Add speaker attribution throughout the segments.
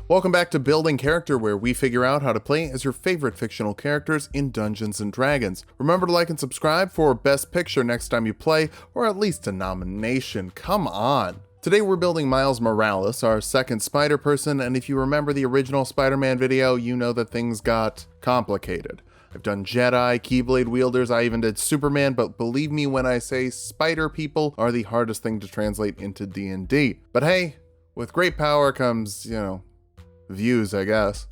Speaker 1: Welcome back to Building Character, where we figure out how to play as your favorite fictional characters in Dungeons & Dragons. Remember to like and subscribe for Best Picture next time you play, or at least a nomination. Come on! Today we're building Miles Morales, our second spider person, and if you remember the original Spider-Man video, you know that things got complicated. I've done Jedi, Keyblade wielders, I even did Superman, but believe me when I say spider people are the hardest thing to translate into D&D. But hey, with great power comes, views, I guess.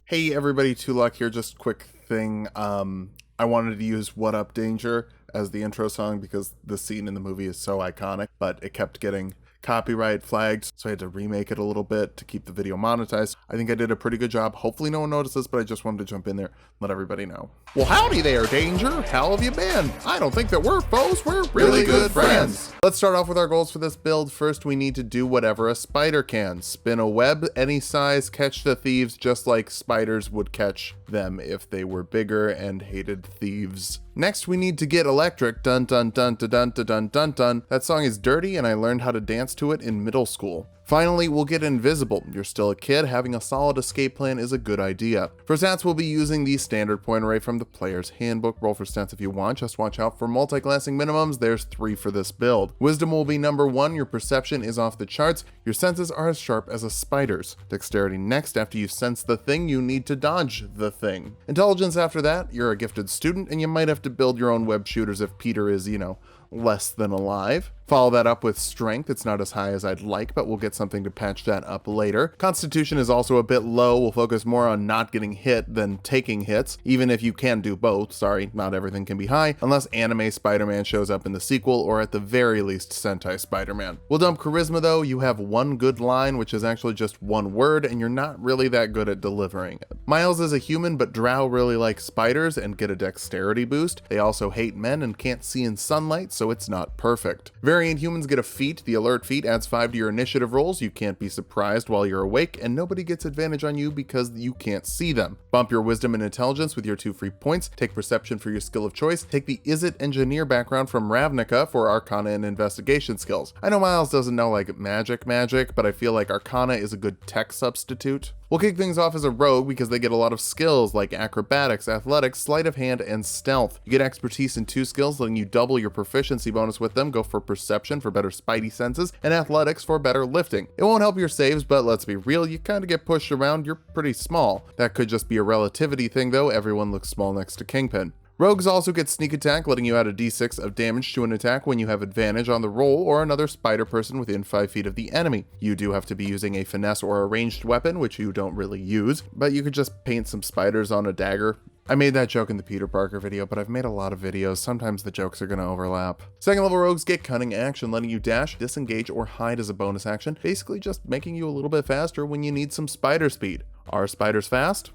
Speaker 1: Hey everybody, 2Luck here, just quick thing. I wanted to use What Up Danger as the intro song because the scene in the movie is so iconic, but it kept getting copyright flagged, so I had to remake it a little bit to keep the video monetized. I think I did a pretty good job. Hopefully no one notices, but I just wanted to jump in there and let everybody know. Well, howdy there, Danger. How have you been? I don't think that we're foes, we're really good friends. Let's start off with our goals for this build. First, we need to do whatever a spider can. Spin a web any size, catch the thieves just like spiders would catch them if they were bigger and hated thieves. Next, we need to get electric. Dun dun dun dun dun dun dun dun dun. That song is dirty and I learned how to dance to it in middle school. Finally, we'll get invisible. You're still a kid, having a solid escape plan is a good idea. For stats, we'll be using the standard point array from the player's handbook. Roll for stats if you want, just watch out for multi-classing minimums. There's 3 for this build. Wisdom will be number 1, your perception is off the charts, your senses are as sharp as a spider's. Dexterity next, after you sense the thing, you need to dodge the thing. Intelligence after that, you're a gifted student and you might have to build your own web shooters if Peter is, less than alive. Follow that up with strength. It's not as high as I'd like, but we'll get something to patch that up later. Constitution is also a bit low. We'll focus more on not getting hit than taking hits, even if you can do both. Sorry, not everything can be high, unless anime Spider-Man shows up in the sequel, or at the very least, Sentai Spider-Man. We'll dump Charisma though. You have one good line, which is actually just one word, and you're not really that good at delivering it. Miles is a human, but Drow really like spiders and get a dexterity boost. They also hate men and can't see in sunlight, so it's not perfect. Variant humans get a feat. The alert feat adds 5 to your initiative rolls. You can't be surprised while you're awake, and nobody gets advantage on you because you can't see them. Bump your wisdom and intelligence with your 2 free points. Take perception for your skill of choice. Take the Is It Engineer background from Ravnica for Arcana and investigation skills. I know Miles doesn't know like magic, but I feel like Arcana is a good tech substitute. We'll kick things off as a rogue because they get a lot of skills like acrobatics, athletics, sleight of hand, and stealth. You get expertise in 2 skills, letting you double your proficiency bonus with them. Go for perception for better spidey senses, and athletics for better lifting. It won't help your saves, but let's be real, you kind of get pushed around, you're pretty small. That could just be a relativity thing though, everyone looks small next to Kingpin. Rogues also get sneak attack, letting you add a d6 of damage to an attack when you have advantage on the roll or another spider person within 5 feet of the enemy. You do have to be using a finesse or a ranged weapon, which you don't really use, but you could just paint some spiders on a dagger. I made that joke in the Peter Parker video, but I've made a lot of videos. Sometimes the jokes are going to overlap. Second level rogues get cunning action, letting you dash, disengage, or hide as a bonus action, basically just making you a little bit faster when you need some spider speed. Are spiders fast?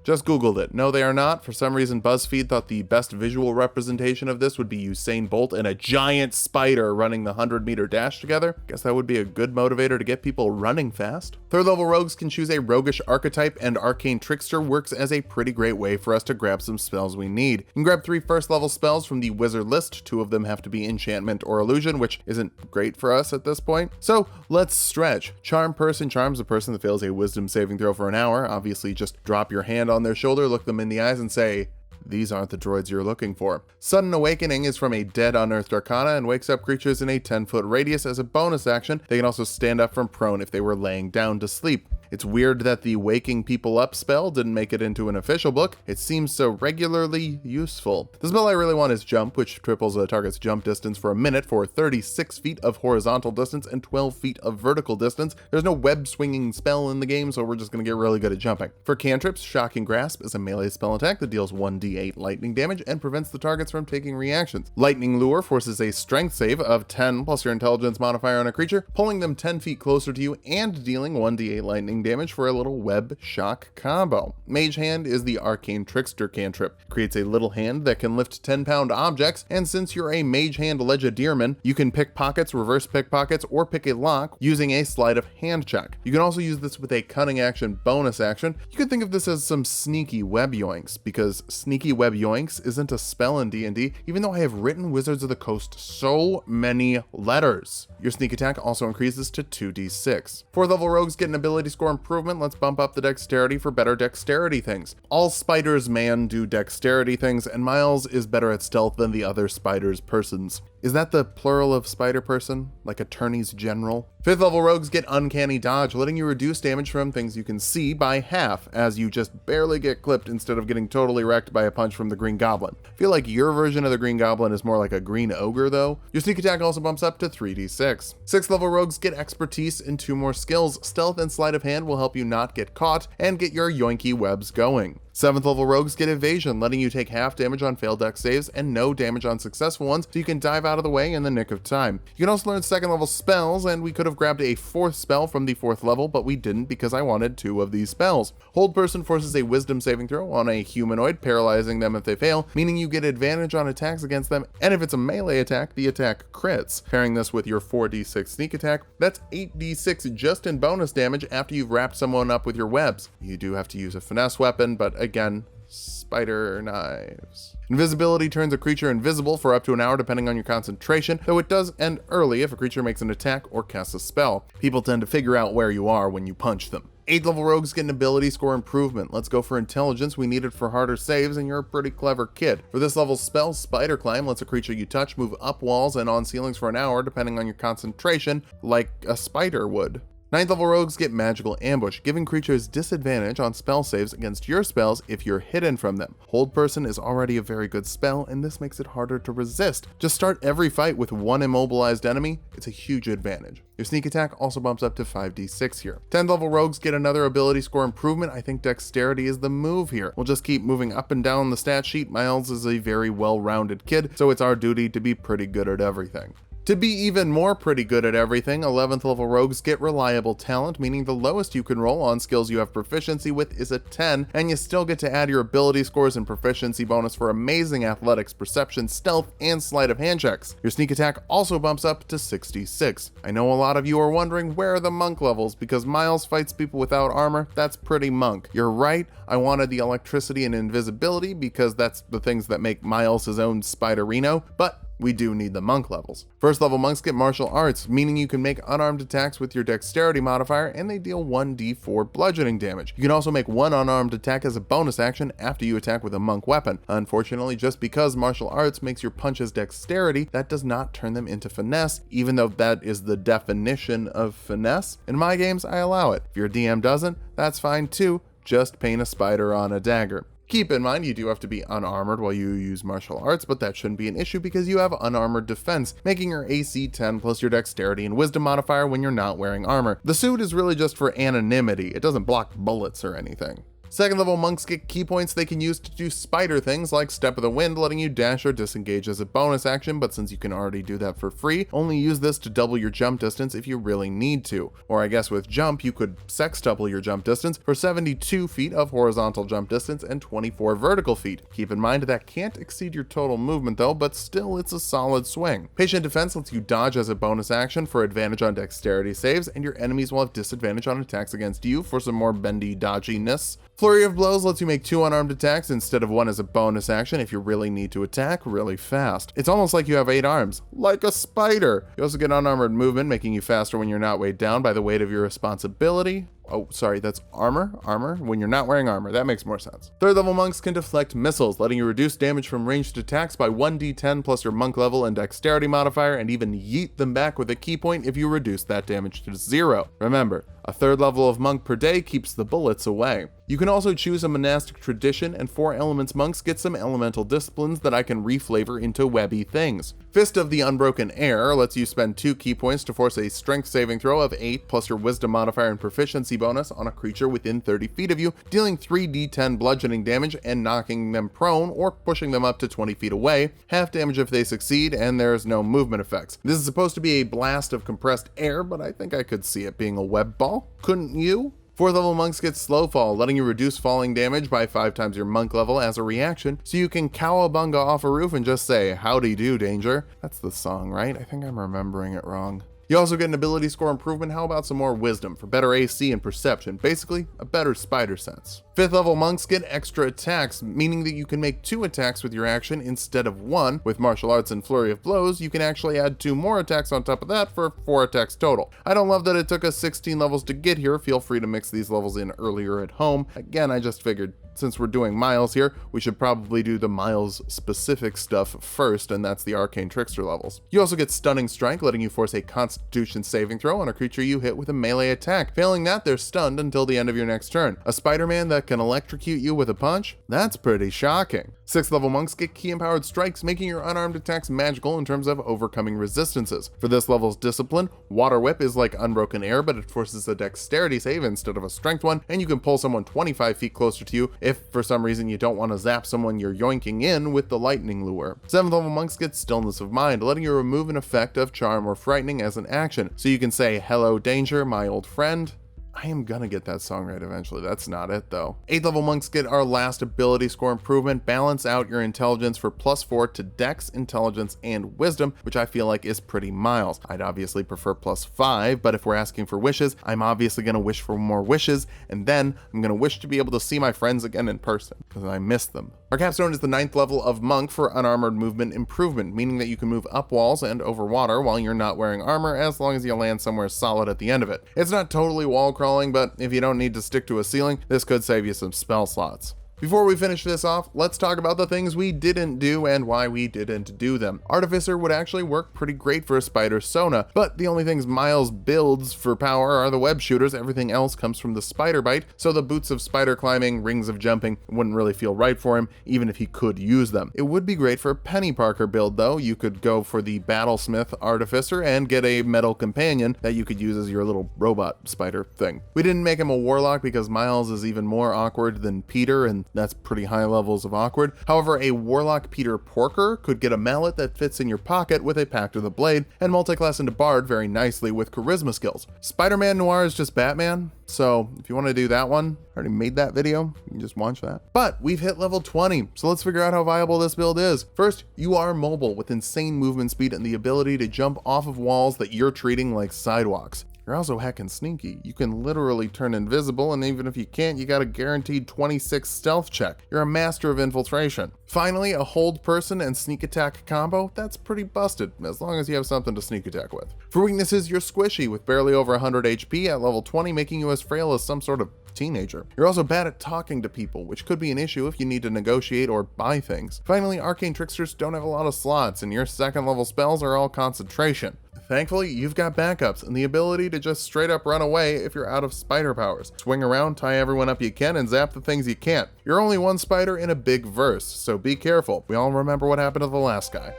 Speaker 1: Just Googled it. No, they are not. For some reason, BuzzFeed thought the best visual representation of this would be Usain Bolt and a giant spider running the 100-meter dash together. Guess that would be a good motivator to get people running fast. Third level rogues can choose a roguish archetype, and Arcane Trickster works as a pretty great way for us to grab some spells we need. You can grab 3 first level spells from the wizard list. 2 of them have to be enchantment or illusion, which isn't great for us at this point. So let's stretch. Charm person charms a person that fails a wisdom saving throw for an hour. Obviously, just drop your hand on their shoulder, look them in the eyes, and say, "These aren't the droids you're looking for." Sudden Awakening is from a dead unearthed arcana and wakes up creatures in a 10-foot radius as a bonus action. They can also stand up from prone if they were laying down to sleep. It's weird that the waking people up spell didn't make it into an official book. It seems so regularly useful. The spell I really want is Jump, which triples a target's jump distance for a minute for 36 feet of horizontal distance and 12 feet of vertical distance. There's no web swinging spell in the game, so we're just gonna get really good at jumping. For cantrips, Shocking Grasp is a melee spell attack that deals 1d8 lightning damage and prevents the targets from taking reactions. Lightning Lure forces a strength save of 10 plus your intelligence modifier on a creature, pulling them 10 feet closer to you and dealing 1d8 lightning bludgeoning damage for a little web shock combo. Mage Hand is the ARCANE TRICKSTER cantrip. Creates a little hand that can lift 10-pound objects, and since you're a Mage Hand Legerdemain, you can pick pockets, reverse pickpockets, or pick a lock using a sleight of hand check. You can also use this with a cunning action bonus action. You can think of this as some sneaky web yoinks, because sneaky web yoinks isn't a spell in D&D, even though I have written Wizards of the Coast so many letters. Your sneak attack also increases to 2d6. 4th level rogues get an ability score improvement. Let's bump up the dexterity for better dexterity things. All spiders man do dexterity things, and Miles is better at stealth than the other spiders persons. Is that the plural of spider person? Like attorneys general? 5th level rogues get uncanny dodge, letting you reduce damage from things you can see by half, as you just barely get clipped instead of getting totally wrecked by a punch from the Green Goblin. I feel like your version of the Green Goblin is more like a green ogre though. Your sneak attack also bumps up to 3d6. 6th level rogues get expertise in 2 more skills. Stealth and sleight of hand will help you not get caught and get your yoinky webs going. 7th level rogues get evasion, letting you take half damage on failed dex saves and no damage on successful ones, so you can dive out of the way in the nick of time. You can also learn 2nd level spells, and we could have grabbed a 4th spell from the 4th level, but we didn't because I wanted 2 of these spells. Hold Person forces a wisdom saving throw on a humanoid, paralyzing them if they fail, meaning you get advantage on attacks against them, and if it's a melee attack, the attack crits. Pairing this with your 4d6 sneak attack, that's 8d6 just in bonus damage after you've wrapped someone up with your webs. You do have to use a finesse weapon, but again, spider knives. Invisibility turns a creature invisible for up to an hour depending on your concentration, though it does end early if a creature makes an attack or casts a spell. People tend to figure out where you are when you punch them. 8th level rogues get an ability score improvement. Let's go for intelligence. We need it for harder saves, and you're a pretty clever kid. For this level's spell, Spider Climb lets a creature you touch move up walls and on ceilings for an hour depending on your concentration, like a spider would. 9th level rogues get Magical Ambush, giving creatures disadvantage on spell saves against your spells if you're hidden from them. Hold Person is already a very good spell, and this makes it harder to resist. Just start every fight with 1 immobilized enemy. It's a huge advantage. Your sneak attack also bumps up to 5d6 here. 10th level rogues get another ability score improvement. I think dexterity is the move here. We'll just keep moving up and down the stat sheet. Miles is a very well-rounded kid, so it's our duty to be pretty good at everything. To be even more pretty good at everything, 11th level rogues get reliable talent, meaning the lowest you can roll on skills you have proficiency with is a 10, and you still get to add your ability scores and proficiency bonus for amazing athletics, perception, stealth, and sleight of hand checks. Your sneak attack also bumps up to 66. I know a lot of you are wondering where are the monk levels, because Miles fights people without armor. That's pretty monk. You're right, I wanted the electricity and invisibility because that's the things that make Miles his own Spiderino, but we do need the monk levels. 1st level monks get martial arts, meaning you can make unarmed attacks with your dexterity modifier and they deal 1d4 bludgeoning damage. You can also make 1 unarmed attack as a bonus action after you attack with a monk weapon. Unfortunately, just because martial arts makes your punches dexterity, that does not turn them into finesse, even though that is the definition of finesse. In my games, I allow it. If your DM doesn't, that's fine too. Just paint a spider on a dagger. Keep in mind, you do have to be unarmored while you use martial arts, but that shouldn't be an issue because you have unarmored defense, making your AC 10 plus your dexterity and wisdom modifier when you're not wearing armor. The suit is really just for anonymity. It doesn't block bullets or anything. 2nd level monks get key points they can use to do spider things like Step of the Wind, letting you dash or disengage as a bonus action, but since you can already do that for free, only use this to double your jump distance if you really need to. Or I guess with jump, you could sextuple your jump distance for 72 feet of horizontal jump distance and 24 vertical feet. Keep in mind that can't exceed your total movement though, but still it's a solid swing. Patient Defense lets you dodge as a bonus action for advantage on dexterity saves, and your enemies will have disadvantage on attacks against you for some more bendy dodginess. Flurry of Blows lets you make 2 unarmed attacks instead of 1 as a bonus action if you really need to attack really fast. It's almost like you have 8 arms, like a spider. You also get unarmored movement, making you faster when you're not weighed down by the weight of your responsibility. Oh, sorry, that's armor when you're not wearing armor. That makes more sense. 3rd level monks can deflect missiles, letting you reduce damage from ranged attacks by 1d10 plus your monk level and dexterity modifier, and even yeet them back with a key point if you reduce that damage to 0. Remember, a 3rd level of monk per day keeps the bullets away. You can also choose a monastic tradition, and 4 elements monks get some elemental disciplines that I can reflavor into webby things. Fist of the Unbroken Air lets you spend 2 key points to force a strength saving throw of 8 plus your wisdom modifier and proficiency bonus on a creature within 30 feet of you, dealing 3d10 bludgeoning damage and knocking them prone or pushing them up to 20 feet away, half damage if they succeed, and there's no movement effects. This is supposed to be a blast of compressed air, but I think I could see it being a web ball. Couldn't you? 4th level monks get slow fall, letting you reduce falling damage by 5 times your monk level as a reaction, so you can cowabunga off a roof and just say, howdy do, danger. That's the song, right? I think I'm remembering it wrong. You also get an ability score improvement. How about some more wisdom for better AC and perception? Basically, a better spider sense. 5th level monks get extra attacks, meaning that you can make 2 attacks with your action instead of 1. With martial arts and flurry of blows, you can actually add 2 more attacks on top of that for 4 attacks total. I don't love that it took us 16 levels to get here. Feel free to mix these levels in earlier at home. Again, I just figured since we're doing Miles here, we should probably do the Miles specific stuff first, and that's the Arcane Trickster levels. You also get Stunning Strike, letting you force a Constitution saving throw on a creature you hit with a melee attack. Failing that, they're stunned until the end of your next turn. A Spider-Man that can electrocute you with a punch? That's pretty shocking. 6th level monks get Key Empowered Strikes, making your unarmed attacks magical in terms of overcoming resistances. For this level's discipline, Water Whip is like Unbroken Air, but it forces a dexterity save instead of a strength one, and you can pull someone 25 feet closer to you if for some reason you don't want to zap someone you're yoinking in with the lightning lure. 7th level monks get Stillness of Mind, letting you remove an effect of charm or frightening as an action. So you can say, hello danger, my old friend. I am gonna get that song right eventually. That's not it though. 8th level monks get our last ability score improvement. Balance out your intelligence for +4 to dex, intelligence, and wisdom, which I feel like is pretty Miles. I'd obviously prefer +5, but if we're asking for wishes, I'm obviously gonna wish for more wishes, and then I'm gonna wish to be able to see my friends again in person, because I miss them. Our capstone is the 9th level of monk for unarmored movement improvement, meaning that you can move up walls and over water while you're not wearing armor, as long as you land somewhere solid at the end of it. It's not totally wall crawling, but if you don't need to stick to a ceiling, this could save you some spell slots. Before we finish this off, let's talk about the things we didn't do and why we didn't do them. Artificer would actually work pretty great for a Spidersona, but the only things Miles builds for power are the web shooters. Everything else comes from the spider bite, so the boots of spider climbing, rings of jumping wouldn't really feel right for him, even if he could use them. It would be great for a Penny Parker build though. You could go for the Battlesmith Artificer and get a metal companion that you could use as your little robot spider thing. We didn't make him a Warlock because Miles is even more awkward than Peter, and that's pretty high levels of awkward. However, a Warlock Peter Porker could get a mallet that fits in your pocket with a Pact of the Blade, and multiclass into Bard very nicely with charisma skills. Spider-Man Noir is just Batman, so if you want to do that one, I already made that video, you can just watch that. But we've hit level 20, so let's figure out how viable this build is. First, you are mobile with insane movement speed and the ability to jump off of walls that you're treating like sidewalks. You're also heckin' sneaky. You can literally turn invisible, and even if you can't, you got a guaranteed 26 stealth check. You're a master of infiltration. Finally, a hold person and sneak attack combo, that's pretty busted, as long as you have something to sneak attack with. For weaknesses, you're squishy, with barely over 100 HP at level 20, making you as frail as some sort of teenager. You're also bad at talking to people, which could be an issue if you need to negotiate or buy things. Finally, Arcane Tricksters don't have a lot of slots, and your 2nd level spells are all concentration. Thankfully, you've got backups and the ability to just straight up run away if you're out of spider powers. Swing around, tie everyone up you can, and zap the things you can't. You're only one spider in a big verse, so be careful. We all remember what happened to the last guy.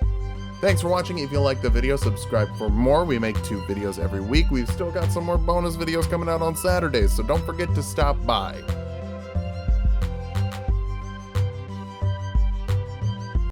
Speaker 1: Thanks for watching. If you liked the video, subscribe for more. We make 2 videos every week. We've still got some more bonus videos coming out on Saturdays, so don't forget to stop by.